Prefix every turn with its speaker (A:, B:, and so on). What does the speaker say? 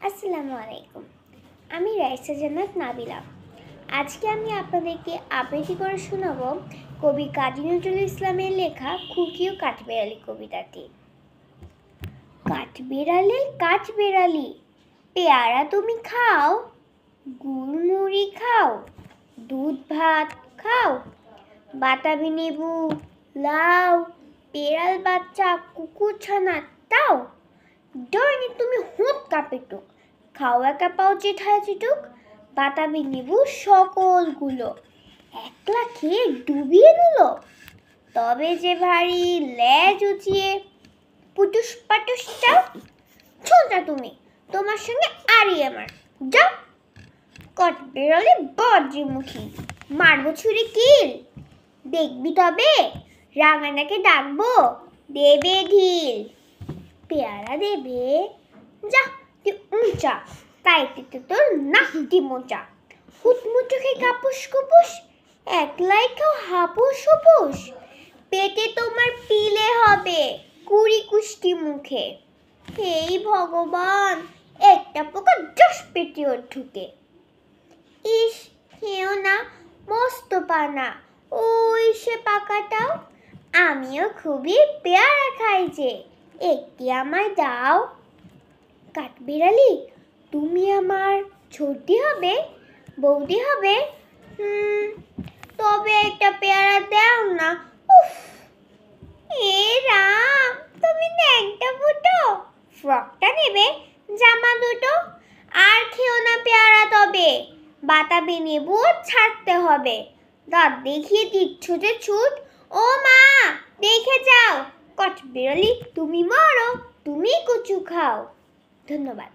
A: আসসালামু আলাইকুম। আমি রাইসা জান্নাত নাবিলা। আজকে আমি আপনাদেরকে আবৃত্তি করে শোনাব কবি কাজী নজরুল ইসলামের লেখা খুকি ও কাঠবেড়ালি কবিতাটি। কাঠবেড়ালি পেয়ারা তুমি খাও, গুড় মুড়ি খাও, দুধ ভাত খাও, বাতাবি লেবু, লাউ, পেয়ারাল বাচ্চা, কুকুর ছানা তাও। ডাইনি তুমি হুঁত কাপেটুক, খাও একা পাও জেঠায় চিটুক, বাতাবি লেবু সকলগুলো একলা খেয়ে ডুবিয়ে নিল। তবে যে ভারী লেজ উঁচিয়ে পুটুস পাটুস চাও, ছোটা তুমি, তোমার সঙ্গে আরই আমার, যাও। কাঠবেড়ালি বজ্রমুখী, মারবো ছুরি কিল, দেখবি তবে রাঙানাকে ডাকবো, দেবে ঢিল। পেয়ারা দেবে, যা তুই উঁচা, তাইতে তোর নাকটি মোচা। হুতমুচো খেয়ে কাপুস কুপুস, একলাই খাও হাপুস হুপুস। পেটে তোমার পিলে হবে, কুড়ি কুষ্টি মুখে। এই ভগবান, একটা পোকা জস পেটেও ঢুকে। ইস, খেও না, মস্ত পানা, ওই সে পাকাটাও। আমিও খুবই পেয়ারা খাই যে, একটি আমায় দাও। কাঠবেড়ালি তুমি আমার ছোটি হবে, বৌদি হবে, তবে একটা পেয়ারা দাও না। উফ, এ রাম, তুমি ন্যাংটা ফুটো, ফ্রকটা নেবে, জামা দুটো। আর খেও না পেয়ারা তবে, বাতাবি নেবু ছাড়তে হবে। দাঁত দেখিয়ে দিচ্ছ যে ছুট, ও মা দেখে যাও। কাঠবেড়ালি তুমি মরো, তুমি কচু খাও। ধন্যবাদ।